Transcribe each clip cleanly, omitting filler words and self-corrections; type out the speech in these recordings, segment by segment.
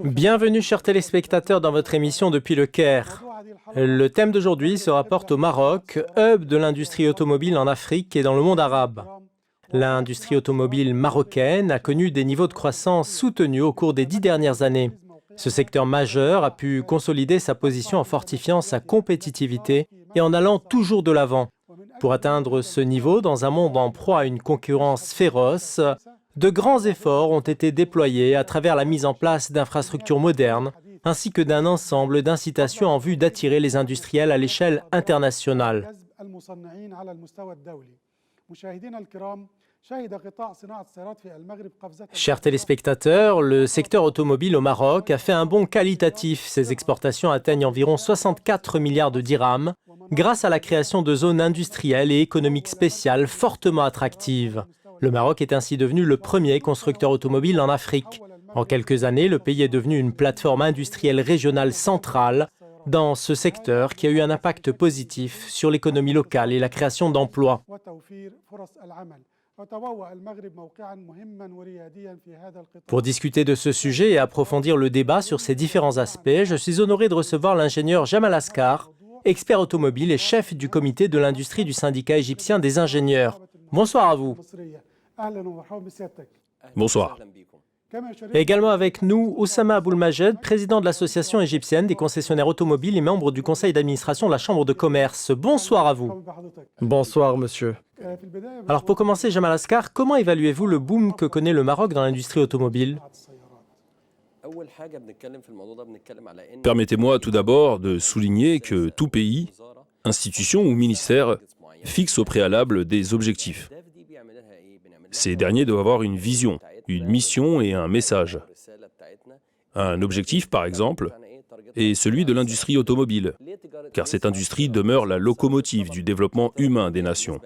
Bienvenue, chers téléspectateurs, dans votre émission Depuis le Caire. Le thème d'aujourd'hui se rapporte au Maroc, hub de l'industrie automobile en Afrique et dans le monde arabe. L'industrie automobile marocaine a connu des niveaux de croissance soutenus au cours des 10 dernières années. Ce secteur majeur a pu consolider sa position en fortifiant sa compétitivité et en allant toujours de l'avant. Pour atteindre ce niveau, dans un monde en proie à une concurrence féroce, de grands efforts ont été déployés à travers la mise en place d'infrastructures modernes, ainsi que d'un ensemble d'incitations en vue d'attirer les industriels à l'échelle internationale. Chers téléspectateurs, le secteur automobile au Maroc a fait un bond qualitatif. Ses exportations atteignent environ 64 milliards de dirhams grâce à la création de zones industrielles et économiques spéciales fortement attractives. Le Maroc est ainsi devenu le premier constructeur automobile en Afrique. En quelques années, le pays est devenu une plateforme industrielle régionale centrale dans ce secteur qui a eu un impact positif sur l'économie locale et la création d'emplois. Pour discuter de ce sujet et approfondir le débat sur ces différents aspects, je suis honoré de recevoir l'ingénieur Jamal Askar, expert automobile et chef du comité de l'industrie du syndicat égyptien des ingénieurs. Bonsoir à vous. Bonsoir. Et également avec nous, Oussama Aboulmajed, président de l'association égyptienne des concessionnaires automobiles et membre du conseil d'administration de la Chambre de commerce. Bonsoir à vous. Bonsoir, monsieur. Alors pour commencer, Jamal Askar, comment évaluez-vous le boom que connaît le Maroc dans l'industrie automobile ? Permettez-moi tout d'abord de souligner que tout pays, institution ou ministère fixe au préalable des objectifs. Ces derniers doivent avoir une vision, une mission et un message. Un objectif, par exemple, est celui de l'industrie automobile, car cette industrie demeure la locomotive du développement humain des nations.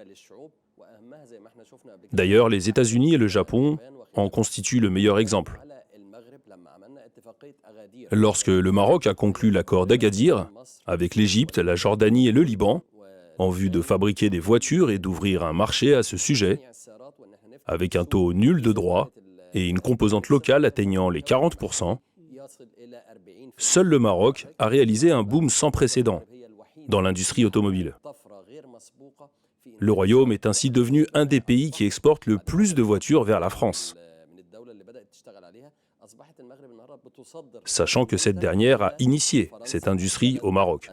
D'ailleurs, les États-Unis et le Japon en constituent le meilleur exemple. Lorsque le Maroc a conclu l'accord d'Agadir avec l'Égypte, la Jordanie et le Liban, en vue de fabriquer des voitures et d'ouvrir un marché à ce sujet, avec un taux nul de droits et une composante locale atteignant les 40%, seul le Maroc a réalisé un boom sans précédent dans l'industrie automobile. Le Royaume est ainsi devenu un des pays qui exporte le plus de voitures vers la France, sachant que cette dernière a initié cette industrie au Maroc.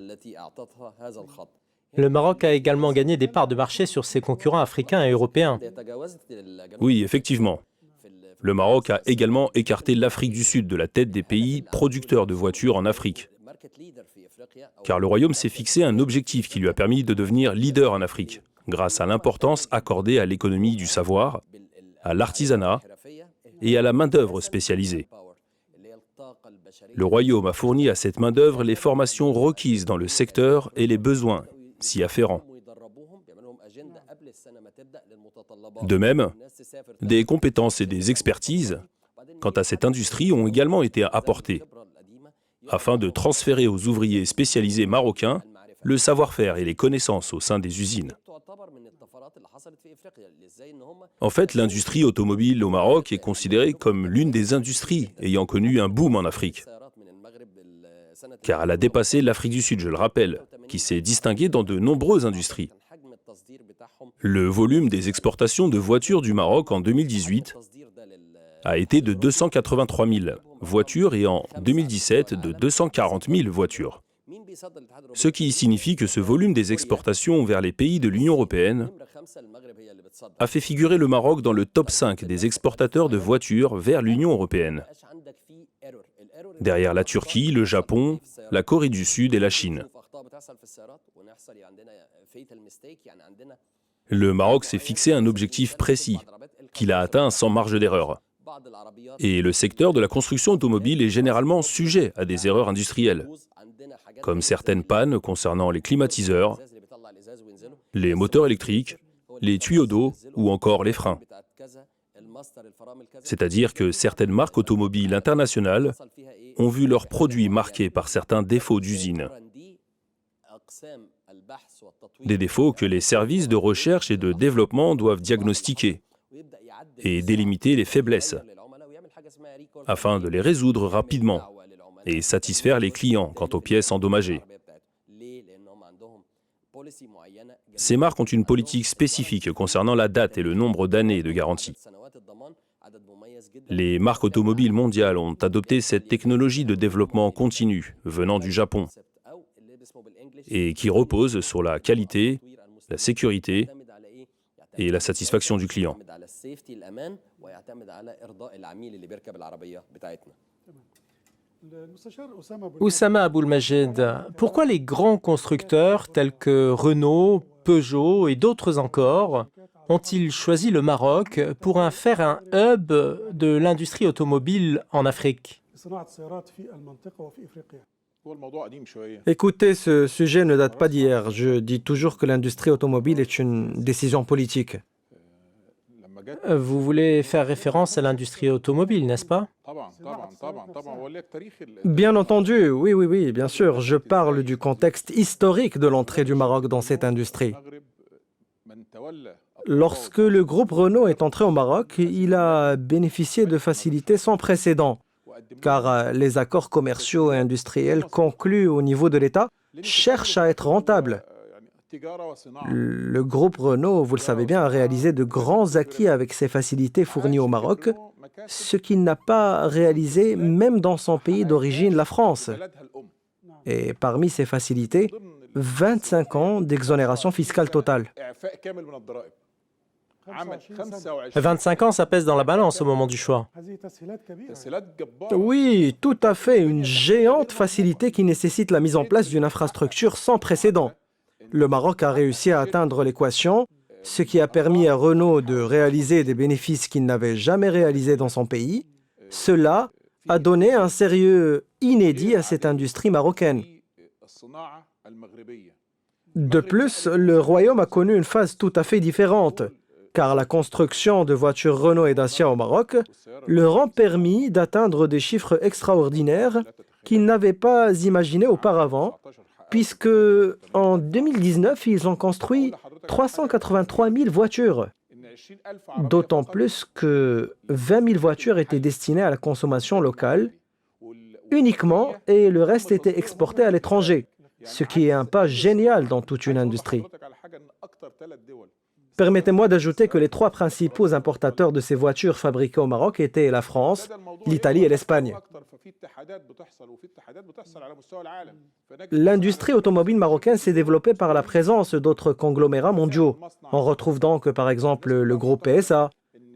Le Maroc a également gagné des parts de marché sur ses concurrents africains et européens. Oui, effectivement. Le Maroc a également écarté l'Afrique du Sud de la tête des pays producteurs de voitures en Afrique. Car le Royaume s'est fixé un objectif qui lui a permis de devenir leader en Afrique, grâce à l'importance accordée à l'économie du savoir, à l'artisanat et à la main-d'œuvre spécialisée. Le Royaume a fourni à cette main-d'œuvre les formations requises dans le secteur et les besoins s'y afférents. De même, des compétences et des expertises quant à cette industrie ont également été apportées, afin de transférer aux ouvriers spécialisés marocains le savoir-faire et les connaissances au sein des usines. En fait, l'industrie automobile au Maroc est considérée comme l'une des industries ayant connu un boom en Afrique, car elle a dépassé l'Afrique du Sud, je le rappelle, qui s'est distinguée dans de nombreuses industries. Le volume des exportations de voitures du Maroc en 2018 a été de 283 000 voitures et en 2017 de 240 000 voitures. Ce qui signifie que ce volume des exportations vers les pays de l'Union européenne a fait figurer le Maroc dans le top 5 des exportateurs de voitures vers l'Union européenne, derrière la Turquie, le Japon, la Corée du Sud et la Chine. Le Maroc s'est fixé un objectif précis, qu'il a atteint sans marge d'erreur. Et le secteur de la construction automobile est généralement sujet à des erreurs industrielles, comme certaines pannes concernant les climatiseurs, les moteurs électriques, les tuyaux d'eau ou encore les freins. C'est-à-dire que certaines marques automobiles internationales ont vu leurs produits marqués par certains défauts d'usine. Des défauts que les services de recherche et de développement doivent diagnostiquer et délimiter les faiblesses. afin de les résoudre rapidement et satisfaire les clients quant aux pièces endommagées. Ces marques ont une politique spécifique concernant la date et le nombre d'années de garantie. Les marques automobiles mondiales ont adopté cette technologie de développement continu venant du Japon et qui repose sur la qualité, la sécurité et la satisfaction du client. Oussama Aboulmajed, pourquoi les grands constructeurs tels que Renault, Peugeot et d'autres encore ont-ils choisi le Maroc pour faire un hub de l'industrie automobile en Afrique? Écoutez, ce sujet ne date pas d'hier. Je dis toujours que l'industrie automobile est une décision politique. Vous voulez faire référence à l'industrie automobile, n'est-ce pas? Bien entendu, oui, bien sûr. Je parle du contexte historique de l'entrée du Maroc dans cette industrie. Lorsque le groupe Renault est entré au Maroc, il a bénéficié de facilités sans précédent, car les accords commerciaux et industriels conclus au niveau de l'État cherchent à être rentables. Le groupe Renault, vous le savez bien, a réalisé de grands acquis avec ces facilités fournies au Maroc, ce qu'il n'a pas réalisé même dans son pays d'origine, la France. Et parmi ces facilités, 25 ans d'exonération fiscale totale. 25 ans, ça pèse dans la balance au moment du choix. Oui, tout à fait, une géante facilité qui nécessite la mise en place d'une infrastructure sans précédent. Le Maroc a réussi à atteindre l'équation, ce qui a permis à Renault de réaliser des bénéfices qu'il n'avait jamais réalisés dans son pays. Cela a donné un sérieux inédit à cette industrie marocaine. De plus, le royaume a connu une phase tout à fait différente, car la construction de voitures Renault et Dacia au Maroc leur a permis d'atteindre des chiffres extraordinaires qu'ils n'avaient pas imaginés auparavant, puisque en 2019, ils ont construit 383 000 voitures. D'autant plus que 20 000 voitures étaient destinées à la consommation locale uniquement et le reste était exporté à l'étranger, ce qui est un pas génial dans toute une industrie. Permettez-moi d'ajouter que les trois principaux importateurs de ces voitures fabriquées au Maroc étaient la France, l'Italie et l'Espagne. L'industrie automobile marocaine s'est développée par la présence d'autres conglomérats mondiaux. On retrouve donc par exemple le groupe PSA,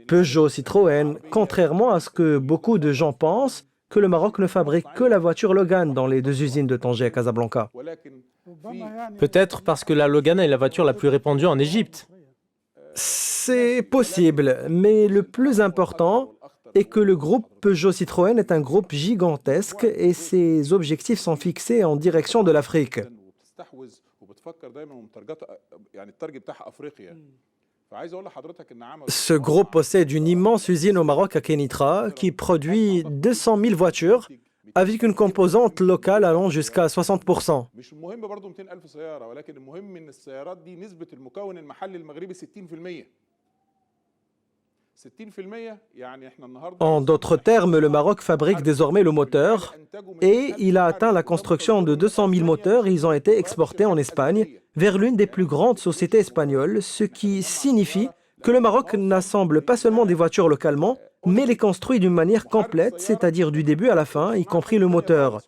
Peugeot, Citroën, contrairement à ce que beaucoup de gens pensent, que le Maroc ne fabrique que la voiture Logan dans les deux usines de Tanger et Casablanca. Peut-être parce que la Logan est la voiture la plus répandue en Égypte. C'est possible, mais le plus important est que le groupe Peugeot-Citroën est un groupe gigantesque et ses objectifs sont fixés en direction de l'Afrique. Ce groupe possède une immense usine au Maroc à Kenitra qui produit 200 000 voitures avec une composante locale allant jusqu'à 60%. En d'autres termes, le Maroc fabrique désormais le moteur et il a atteint la construction de 200 000 moteurs et ils ont été exportés en Espagne vers l'une des plus grandes sociétés espagnoles, ce qui signifie que le Maroc n'assemble pas seulement des voitures localement, mais les construit d'une manière complète, c'est-à-dire du début à la fin, y compris le moteur.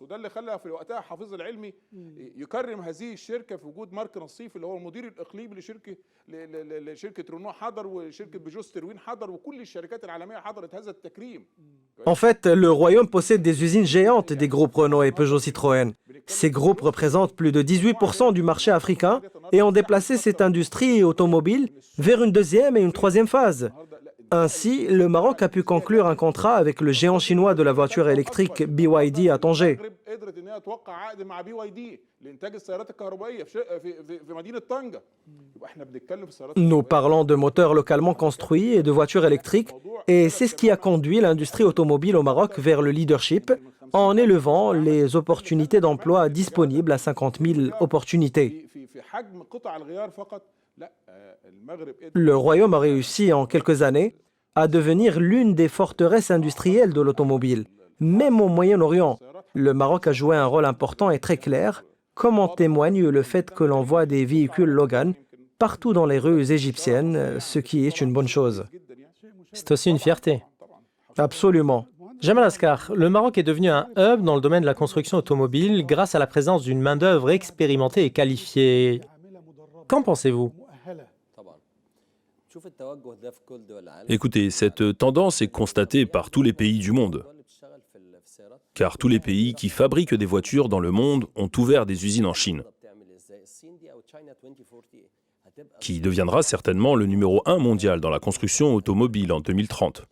En fait, le royaume possède des usines géantes des groupes Renault et Peugeot-Citroën. Ces groupes représentent plus de 18% du marché africain et ont déplacé cette industrie automobile vers une deuxième et une troisième phase. Ainsi, le Maroc a pu conclure un contrat avec le géant chinois de la voiture électrique BYD à Tanger. Nous parlons de moteurs localement construits et de voitures électriques, et c'est ce qui a conduit l'industrie automobile au Maroc vers le leadership en élevant les opportunités d'emploi disponibles à 50 000 opportunités. Le royaume a réussi en quelques années à devenir l'une des forteresses industrielles de l'automobile. Même au Moyen-Orient, le Maroc a joué un rôle important et très clair, comme en témoigne le fait que l'on voit des véhicules Logan partout dans les rues égyptiennes, ce qui est une bonne chose. C'est aussi une fierté. Absolument. Jamal Askar, le Maroc est devenu un hub dans le domaine de la construction automobile grâce à la présence d'une main-d'œuvre expérimentée et qualifiée. Qu'en pensez-vous? Écoutez, cette tendance est constatée par tous les pays du monde, car tous les pays qui fabriquent des voitures dans le monde ont ouvert des usines en Chine, qui deviendra certainement le numéro 1 mondial dans la construction automobile en 2030.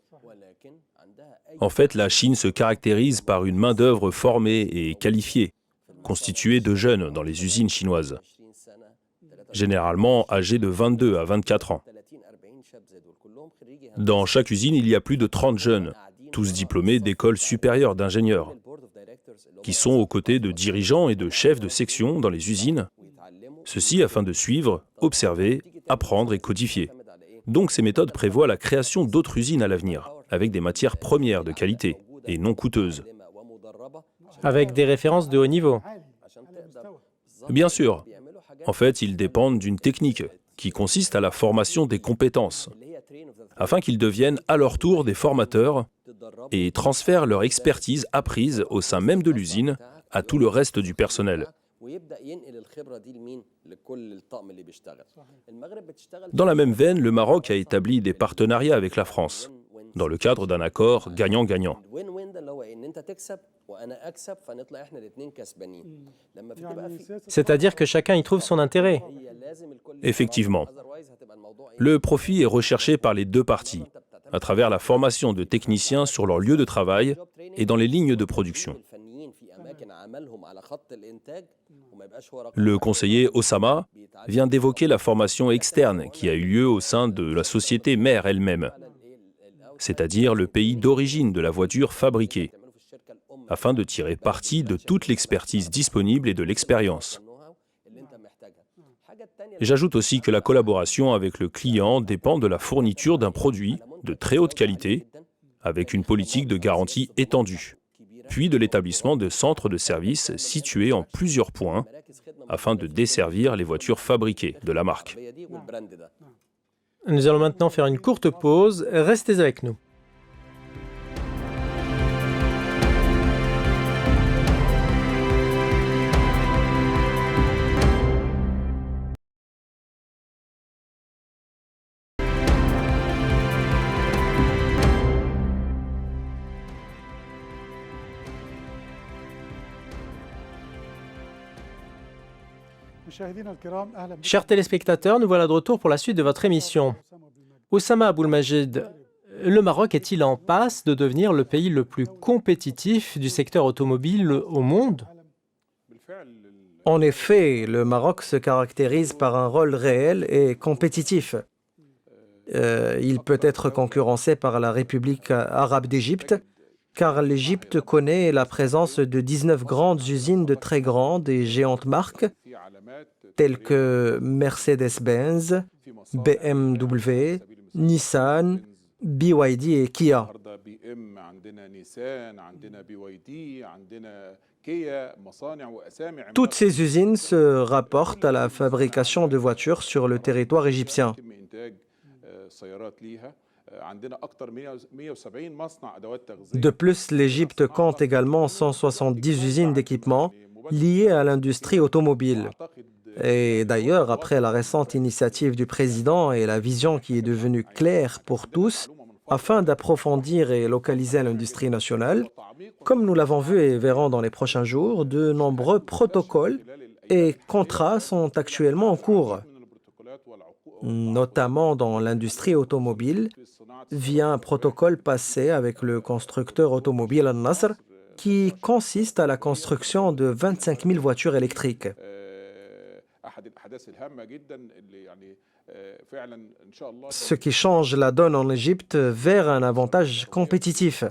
En fait, la Chine se caractérise par une main-d'œuvre formée et qualifiée, constituée de jeunes dans les usines chinoises, généralement âgés de 22 à 24 ans. Dans chaque usine, il y a plus de 30 jeunes, tous diplômés d'écoles supérieures d'ingénieurs, qui sont aux côtés de dirigeants et de chefs de section dans les usines, ceci afin de suivre, observer, apprendre et codifier. Donc ces méthodes prévoient la création d'autres usines à l'avenir, avec des matières premières de qualité et non coûteuses. Avec des références de haut niveau. Bien sûr, en fait, ils dépendent d'une technique qui consiste à la formation des compétences, afin qu'ils deviennent à leur tour des formateurs et transfèrent leur expertise apprise au sein même de l'usine à tout le reste du personnel. Dans la même veine, le Maroc a établi des partenariats avec la France, dans le cadre d'un accord gagnant-gagnant. C'est-à-dire que chacun y trouve son intérêt. Effectivement. Le profit est recherché par les deux parties, à travers la formation de techniciens sur leur lieu de travail et dans les lignes de production. Le conseiller Osama vient d'évoquer la formation externe qui a eu lieu au sein de la société mère elle-même, c'est-à-dire le pays d'origine de la voiture fabriquée, afin de tirer parti de toute l'expertise disponible et de l'expérience. J'ajoute aussi que la collaboration avec le client dépend de la fourniture d'un produit de très haute qualité, avec une politique de garantie étendue, puis de l'établissement de centres de services situés en plusieurs points, afin de desservir les voitures fabriquées de la marque. Nous allons maintenant faire une courte pause. Restez avec nous. Chers téléspectateurs, nous voilà de retour pour la suite de votre émission. Oussama Aboulmajid, le Maroc est-il en passe de devenir le pays le plus compétitif du secteur automobile au monde? En effet, le Maroc se caractérise par un rôle réel et compétitif. Il peut être concurrencé par la République arabe d'Égypte, car l'Égypte connaît la présence de 19 grandes usines de très grandes et géantes marques, telles que Mercedes-Benz, BMW, Nissan, BYD et Kia. Toutes ces usines se rapportent à la fabrication de voitures sur le territoire égyptien. De plus, l'Égypte compte également 170 usines d'équipement liées à l'industrie automobile. Et d'ailleurs, après la récente initiative du président et la vision qui est devenue claire pour tous, afin d'approfondir et localiser l'industrie nationale, comme nous l'avons vu et verrons dans les prochains jours, de nombreux protocoles et contrats sont actuellement en cours, notamment dans l'industrie automobile, via un protocole passé avec le constructeur automobile Al-Nasr, qui consiste à la construction de 25 000 voitures électriques. Ce qui change la donne en Égypte vers un avantage compétitif.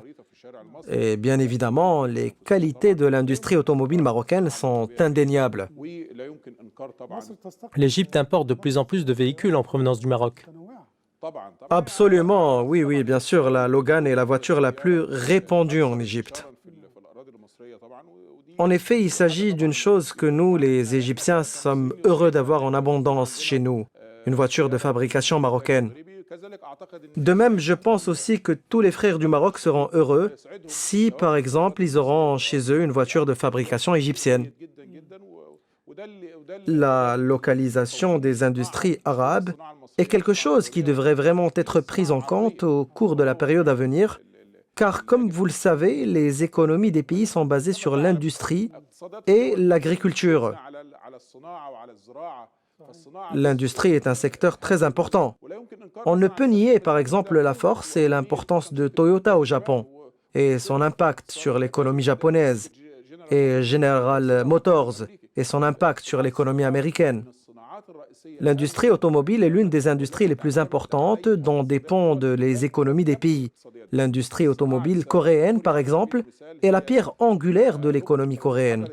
Et bien évidemment, les qualités de l'industrie automobile marocaine sont indéniables. L'Égypte importe de plus en plus de véhicules en provenance du Maroc. Absolument, oui, oui, bien sûr, la Logan est la voiture la plus répandue en Égypte. En effet, il s'agit d'une chose que nous, les Égyptiens, sommes heureux d'avoir en abondance chez nous, une voiture de fabrication marocaine. De même, je pense aussi que tous les frères du Maroc seront heureux si, par exemple, ils auront chez eux une voiture de fabrication égyptienne. La localisation des industries arabes est quelque chose qui devrait vraiment être pris en compte au cours de la période à venir, car comme vous le savez, les économies des pays sont basées sur l'industrie et l'agriculture. L'industrie est un secteur très important. On ne peut nier par exemple la force et l'importance de Toyota au Japon et son impact sur l'économie japonaise, et General Motors et son impact sur l'économie américaine. L'industrie automobile est l'une des industries les plus importantes dont dépendent les économies des pays. L'industrie automobile coréenne, par exemple, est la pierre angulaire de l'économie coréenne.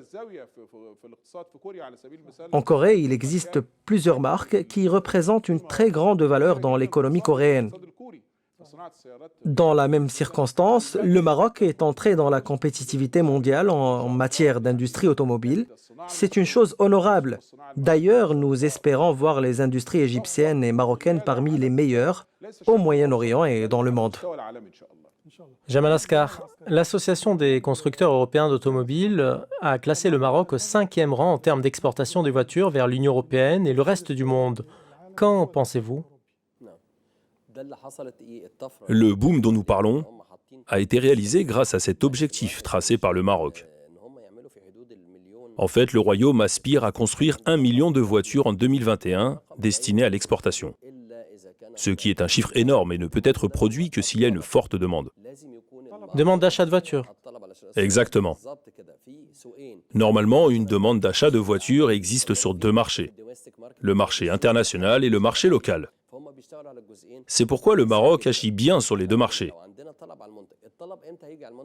En Corée, il existe plusieurs marques qui représentent une très grande valeur dans l'économie coréenne. Dans la même circonstance, le Maroc est entré dans la compétitivité mondiale en matière d'industrie automobile. C'est une chose honorable. D'ailleurs, nous espérons voir les industries égyptiennes et marocaines parmi les meilleures au Moyen-Orient et dans le monde. Jamal Askar, l'Association des constructeurs européens d'automobiles a classé le Maroc au 5e rang en termes d'exportation des voitures vers l'Union européenne et le reste du monde. Qu'en pensez-vous? Le boom dont nous parlons a été réalisé grâce à cet objectif tracé par le Maroc. En fait, le royaume aspire à construire 1 million de voitures en 2021 destinées à l'exportation. Ce qui est un chiffre énorme et ne peut être produit que s'il y a une forte demande. Demande d'achat de voitures. Exactement. Normalement, une demande d'achat de voitures existe sur 2 marchés, le marché international et le marché local. C'est pourquoi le Maroc agit bien sur les 2 marchés.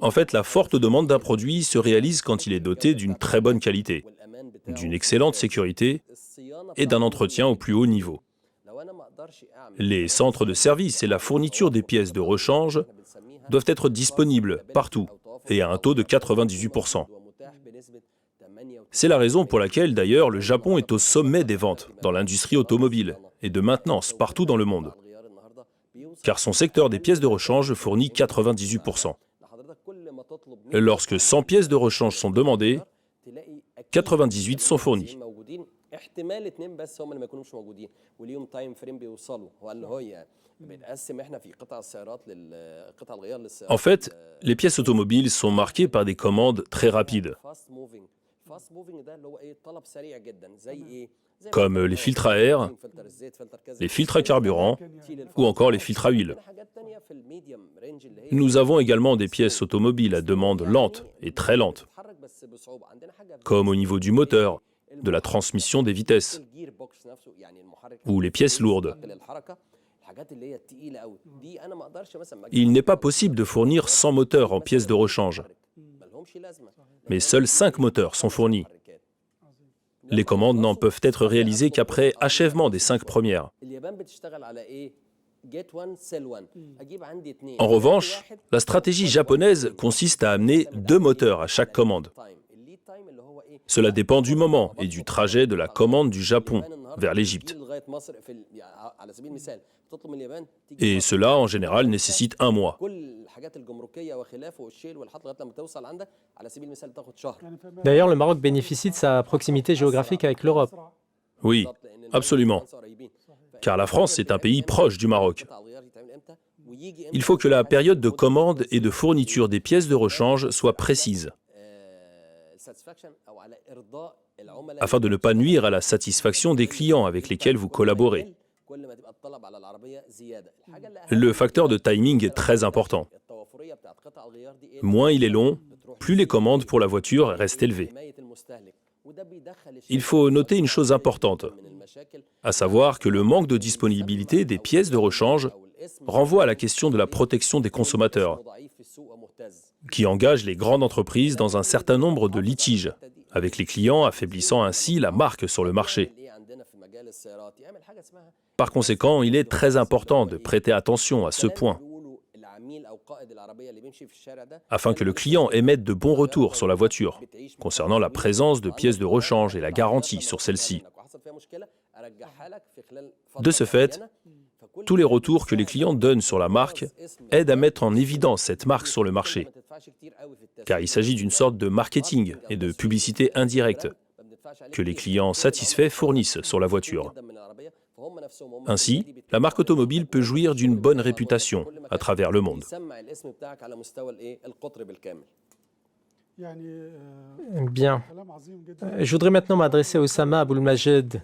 En fait, la forte demande d'un produit se réalise quand il est doté d'une très bonne qualité, d'une excellente sécurité et d'un entretien au plus haut niveau. Les centres de service et la fourniture des pièces de rechange doivent être disponibles partout et à un taux de 98%. C'est la raison pour laquelle d'ailleurs le Japon est au sommet des ventes dans l'industrie automobile et de maintenance partout dans le monde, car son secteur des pièces de rechange fournit 98%. Lorsque 100 pièces de rechange sont demandées, 98 sont fournies. En fait, les pièces automobiles sont marquées par des commandes très rapides, comme les filtres à air, les filtres à carburant ou encore les filtres à huile. Nous avons également des pièces automobiles à demande lente et très lente, comme au niveau du moteur, de la transmission des vitesses ou les pièces lourdes. Il n'est pas possible de fournir 100 moteurs en pièces de rechange, mais seuls 5 moteurs sont fournis. Les commandes n'en peuvent être réalisées qu'après achèvement des 5 premières. En revanche, la stratégie japonaise consiste à amener 2 moteurs à chaque commande. Cela dépend du moment et du trajet de la commande du Japon vers l'Égypte. Et cela, en général, nécessite 1 mois. D'ailleurs, le Maroc bénéficie de sa proximité géographique avec l'Europe. Oui, absolument. Car la France est un pays proche du Maroc. Il faut que la période de commande et de fourniture des pièces de rechange soit précise, afin de ne pas nuire à la satisfaction des clients avec lesquels vous collaborez. Le facteur de timing est très important. Moins il est long, plus les commandes pour la voiture restent élevées. Il faut noter une chose importante, à savoir que le manque de disponibilité des pièces de rechange renvoie à la question de la protection des consommateurs, qui engage les grandes entreprises dans un certain nombre de litiges avec les clients, affaiblissant ainsi la marque sur le marché. Par conséquent, il est très important de prêter attention à ce point, afin que le client émette de bons retours sur la voiture, concernant la présence de pièces de rechange et la garantie sur celle-ci. De ce fait, tous les retours que les clients donnent sur la marque aident à mettre en évidence cette marque sur le marché, car il s'agit d'une sorte de marketing et de publicité indirecte que les clients satisfaits fournissent sur la voiture. Ainsi, la marque automobile peut jouir d'une bonne réputation à travers le monde. Bien. Je voudrais maintenant m'adresser à Oussama Aboulmajed.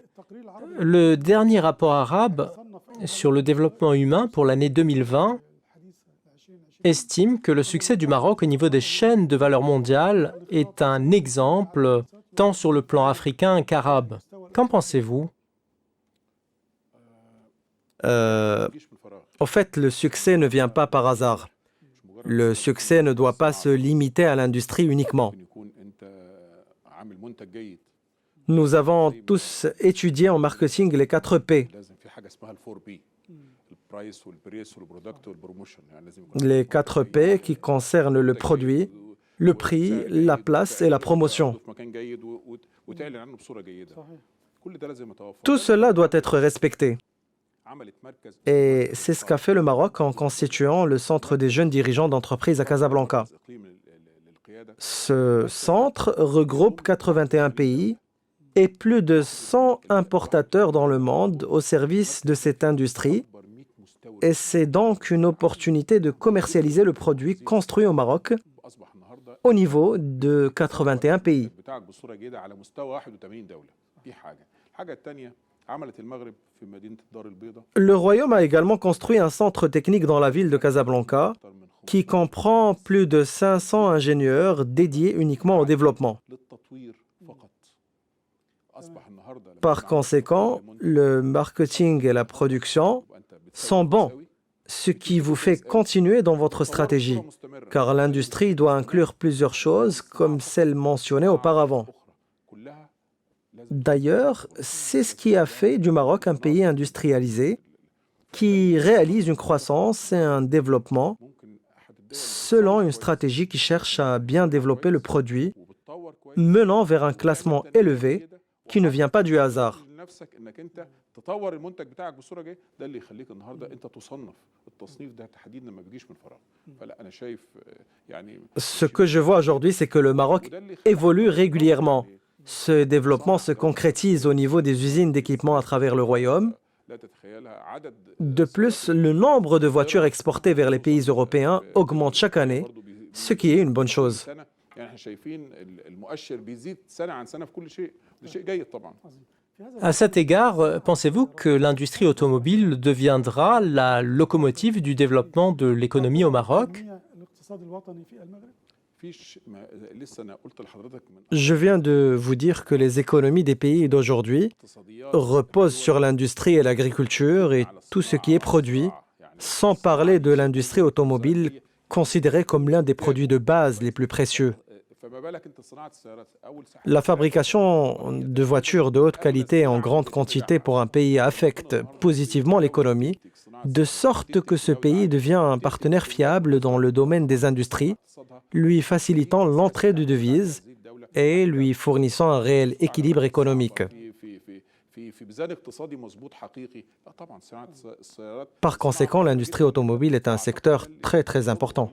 Le dernier rapport arabe sur le développement humain pour l'année 2020 estime que le succès du Maroc au niveau des chaînes de valeur mondiale est un exemple tant sur le plan africain qu'arabe. Qu'en pensez-vous? En fait, le succès ne vient pas par hasard. Le succès ne doit pas se limiter à l'industrie uniquement. Nous avons tous étudié en marketing les 4 P. Les 4 P qui concernent le produit, le prix, la place et la promotion. Tout cela doit être respecté. Et c'est ce qu'a fait le Maroc en constituant le Centre des jeunes dirigeants d'entreprise à Casablanca. Ce centre regroupe 81 pays et plus de 100 importateurs dans le monde au service de cette industrie. Et c'est donc une opportunité de commercialiser le produit construit au Maroc au niveau de 81 pays. Le Royaume a également construit un centre technique dans la ville de Casablanca qui comprend plus de 500 ingénieurs dédiés uniquement au développement. Par conséquent, le marketing et la production sont bons, ce qui vous fait continuer dans votre stratégie, car l'industrie doit inclure plusieurs choses comme celles mentionnées auparavant. D'ailleurs, c'est ce qui a fait du Maroc un pays industrialisé qui réalise une croissance et un développement selon une stratégie qui cherche à bien développer le produit, menant vers un classement élevé qui ne vient pas du hasard. Ce que je vois aujourd'hui, c'est que le Maroc évolue régulièrement. Ce développement se concrétise au niveau des usines d'équipement à travers le Royaume. De plus, le nombre de voitures exportées vers les pays européens augmente chaque année, ce qui est une bonne chose. À cet égard, pensez-vous que l'industrie automobile deviendra la locomotive du développement de l'économie au Maroc? Je viens de vous dire que les économies des pays d'aujourd'hui reposent sur l'industrie et l'agriculture et tout ce qui est produit, sans parler de l'industrie automobile considérée comme l'un des produits de base les plus précieux. La fabrication de voitures de haute qualité en grande quantité pour un pays affecte positivement l'économie, de sorte que ce pays devient un partenaire fiable dans le domaine des industries, lui facilitant l'entrée de devises et lui fournissant un réel équilibre économique. Par conséquent, l'industrie automobile est un secteur très très important.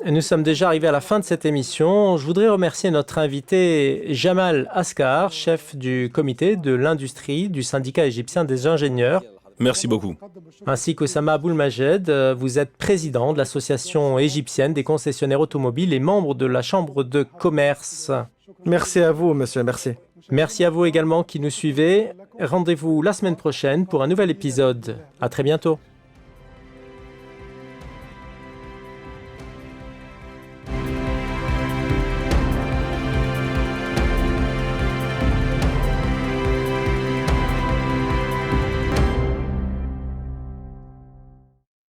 Nous sommes déjà arrivés à la fin de cette émission. Je voudrais remercier notre invité Jamal Askar, chef du comité de l'industrie du syndicat égyptien des ingénieurs. Merci beaucoup. Ainsi qu'Oussama Aboulmajed, vous êtes président de l'association égyptienne des concessionnaires automobiles et membre de la Chambre de commerce. Merci à vous, monsieur, merci. Merci à vous également qui nous suivez. Rendez-vous la semaine prochaine pour un nouvel épisode. À très bientôt.